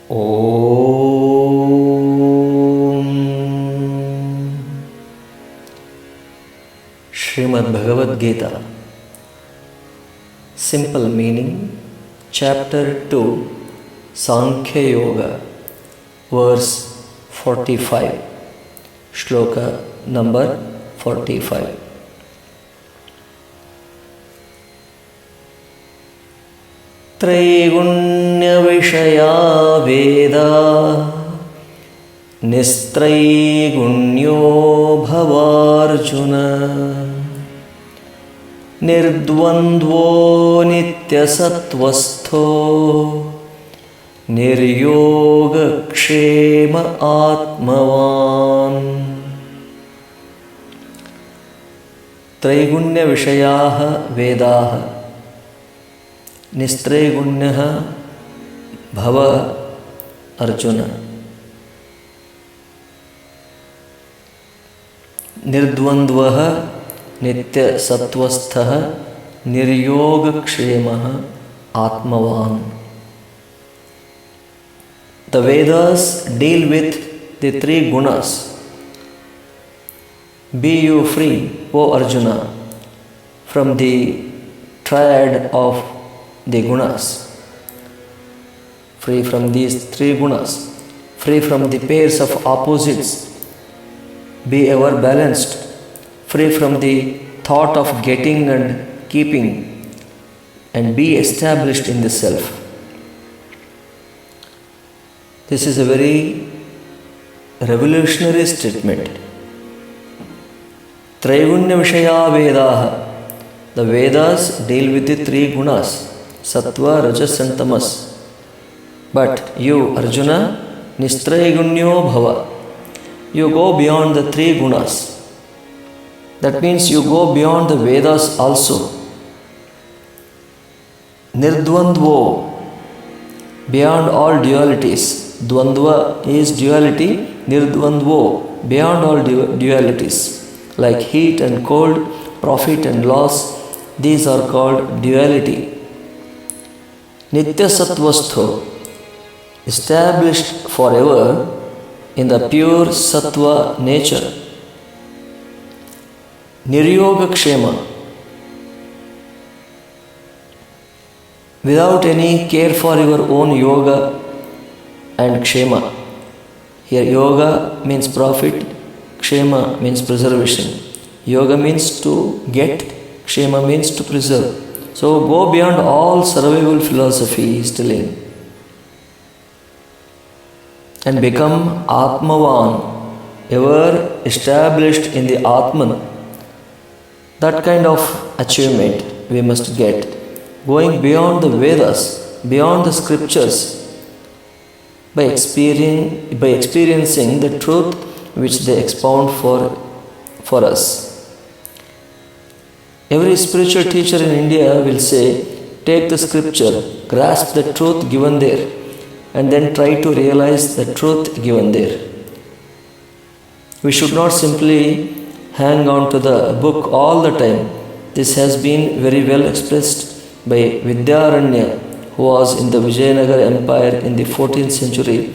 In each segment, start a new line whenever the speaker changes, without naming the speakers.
Om Srimad Bhagavad Gita. Simple meaning, Chapter 2, Sankhya Yoga, verse 45, Shloka number 45. त्रैगुण्यविषया वेदा निस्त्रैगुण्यो भवार्जुन निर्द्वन्द्वो नित्यसत्त्वस्थो निर्योगक्षेम आत्मवान्। त्रैगुण्यविषयाः वेदाः निस्त्रैगुण्यः भव Arjun निर्द्वन्द्वः नित्यसत्त्वस्थः निर्योगक्षेमः आत्मवान्. The Vedas deal with the three gunas. Be you free, O Arjuna, from the triad of the gunas, free from these three gunas, free from the pairs of opposites, be ever balanced, free from the thought of getting and keeping, and be established in the self. This is a very revolutionary statement. Traigunya Vishaya Vedaha. The Vedas deal with the three gunas, Sattva, Rajas and Tamas. But you, Arjuna, Nistraigunnyo Bhava. You go beyond the three gunas. That means you go beyond the Vedas also. Nirdvandvo, beyond all dualities. Dvandva is duality, Nirdvandvo, beyond all dualities. Like heat and cold, profit and loss, these are called duality. Nitya Sattvastho, established forever in the pure Sattva nature. Niryoga Kshema, without any care for your own yoga and Kshema. Here yoga means profit, Kshema means preservation. Yoga means to get, Kshema means to preserve. So go beyond all survival philosophy, he is telling, and become Atmavan, ever established in the Atman. That kind of achievement we must get, going beyond the Vedas, beyond the scriptures, by experiencing the truth which they expound for us. Every spiritual teacher in India will say, take the scripture, grasp the truth given there, and then try to realize the truth given there. We should not simply hang on to the book all the time. This has been very well expressed by Vidyaranya, who was in the Vijayanagar Empire in the 14th century,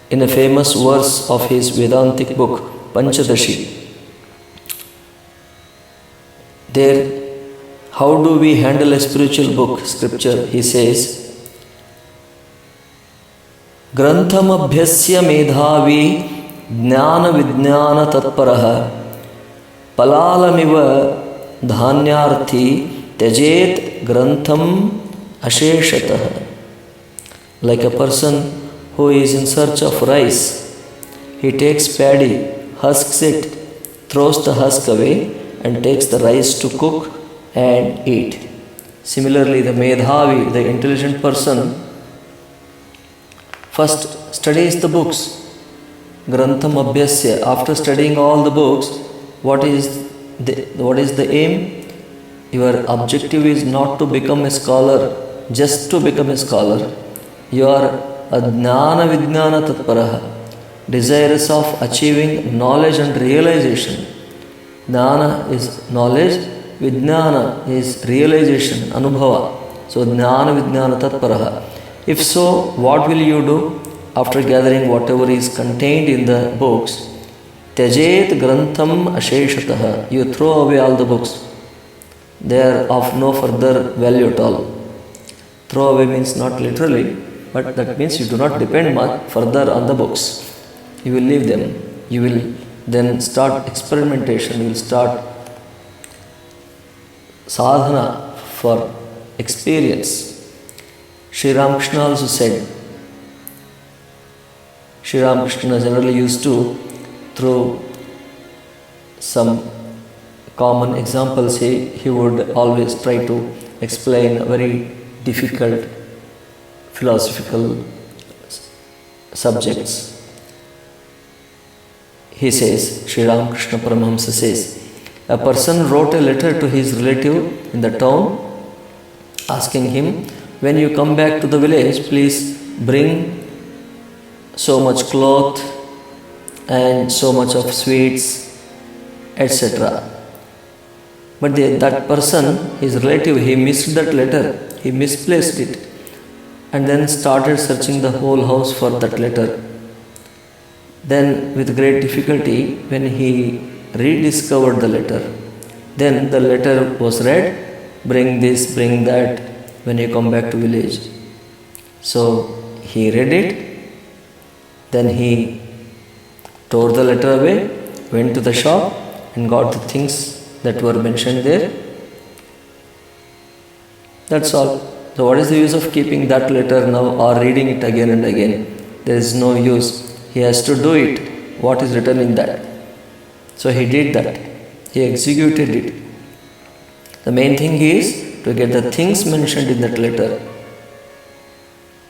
in a famous verse of his Vedantic book, Panchadashi. There, how do we handle a spiritual book, scripture? He says, Grantham abhyasya medhavi jnana vijnana tatparaha palalamiva dhanyarthi tyajet grantham asheshatah. Like a person who is in search of rice, he takes paddy, husks it, throws the husk away, and takes the rice to cook and eat. Similarly, the Medhavi, the intelligent person, first studies the books. Grantham Abhyasya. After studying all the books, what is the aim? Your objective is not to become a scholar, just to become a scholar. You are Jnana Vijnana Tatparaha, desirous of achieving knowledge and realization. Jnana is knowledge, Vijnana is realization, Anubhava. So Jnana Vijnana Tatparaha. If so, what will you do after gathering whatever is contained in the books? Tyajet grantham asheshatah. You throw away all the books. They are of no further value at all. Throw away means not literally, but that means you do not depend much further on the books. You will leave them. You will then start experimentation. You will start sadhana for experience. Sri Ramakrishna also said, Sri Ramakrishna generally used to, through some common examples, he would always try to explain very difficult philosophical subjects. He says, Sri Ramakrishna Paramahamsa says, a person wrote a letter to his relative in the town asking him, when you come back to the village, please bring so much cloth and so much of sweets, etc. But that person, his relative, he missed that letter, he misplaced it, and then started searching the whole house for that letter. Then with great difficulty, when he rediscovered the letter, then the letter was read, bring this, bring that, when you come back to village. So he read it, then he tore the letter away, went to the shop and got the things that were mentioned there. That's all. So what is the use of keeping that letter now or reading it again and again? There is no use. He has to do it, what is written in that. So he did that. He executed it. The main thing is to get the things mentioned in that letter.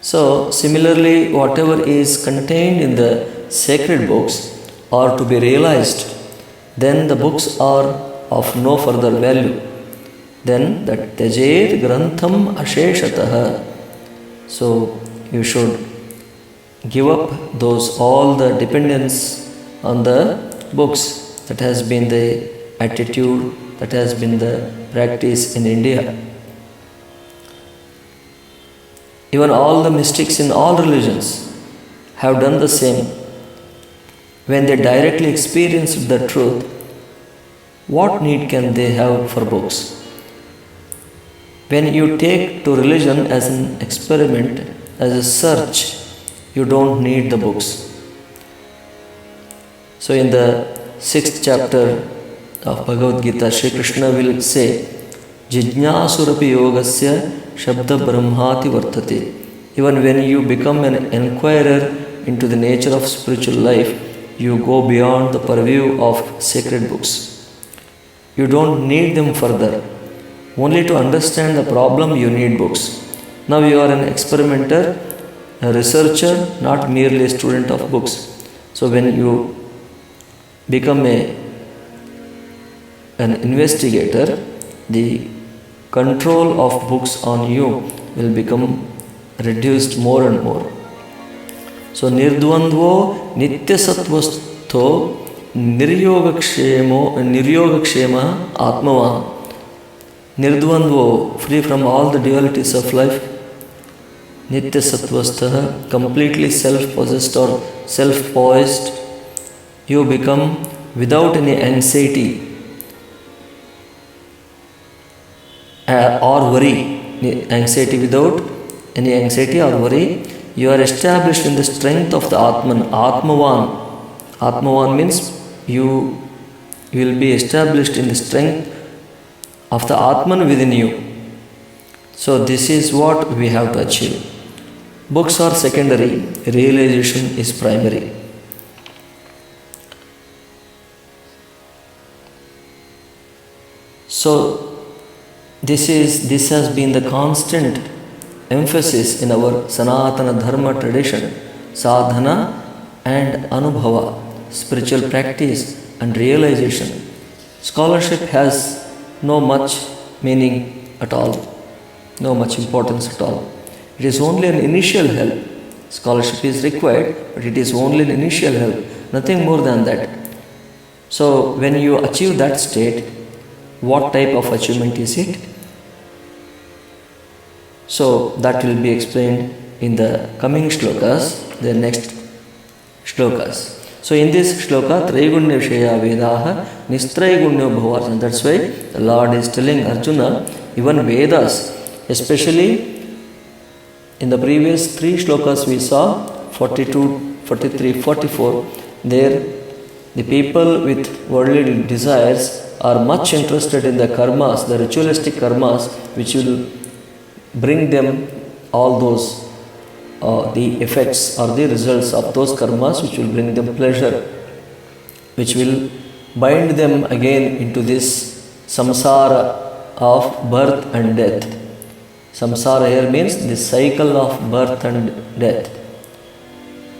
So similarly, whatever is contained in the sacred books are to be realized, then the books are of no further value. Then that tyajet grantham asheshatah. So you should give up all the dependence on the books. That has been the attitude, that has been the practice in India. Even all the mystics in all religions have done the same. When they directly experienced the truth, what need can they have for books? When you take to religion as an experiment, as a search, you don't need the books. So in the 6th chapter of Bhagavad Gita, Sri Krishna will say, Jijñāsurapi yogasya shabda brahmati vartate. Even when you become an inquirer into the nature of spiritual life, you go beyond the purview of sacred books. You don't need them further. Only to understand the problem you need books. Now you are an experimenter, a researcher, not merely a student of books. So when you become an investigator, the control of books on you will become reduced more and more. So nirdvandvo nityasatvastho niryogakshema atmavan. Nirdvandvo, free from all the dualities of life. Nityasatvastha, completely self-possessed or self-poised. You become without any anxiety or worry. Anxiety without any anxiety or worry. You are established in the strength of the Atman. Atmavan. Atmavan means you will be established in the strength of the Atman within you. So this is what we have to achieve. Books are secondary, realization is primary. So this has been the constant emphasis in our Sanatana Dharma tradition, sadhana and anubhava, spiritual practice and realization. Scholarship has no much meaning at all, no much importance at all. It is only an initial help. Scholarship is required, but it is only an initial help, nothing more than that. So when you achieve that state, what type of achievement is it? So that will be explained in the coming shlokas, the next shlokas. So in this shloka, Traigunya Vishaya Vedaha Nistraigunya Bhavarsan. That's why the Lord is telling Arjuna, even Vedas, especially in the previous three shlokas we saw, 42, 43, 44, there the people with worldly desires are much interested in the karmas, the ritualistic karmas, which will bring them all those the effects or the results of those karmas, which will bring them pleasure, which will bind them again into this samsara of birth and death. Samsara here means the cycle of birth and death.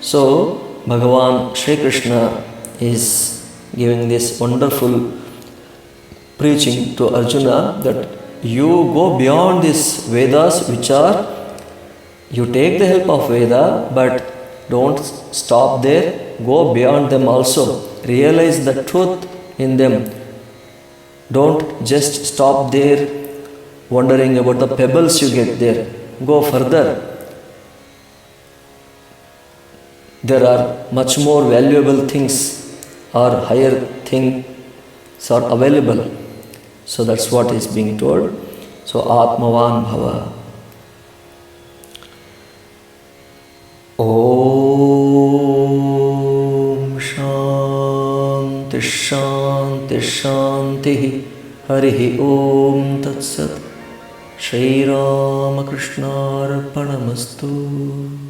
So Bhagavan Shri Krishna is giving this wonderful preaching to Arjuna that you go beyond these Vedas, which are, you take the help of Veda, but don't stop there, go beyond them also. Realize the truth in them. Don't just stop there wondering about the pebbles you get there. Go further. There are much more valuable things or higher things are available. So that's what is being told. So Atmavan Bhava. Om Shanti Shanti Shanti Harihi Om Tat Sat Shri Ramakrishna Arpanamastu.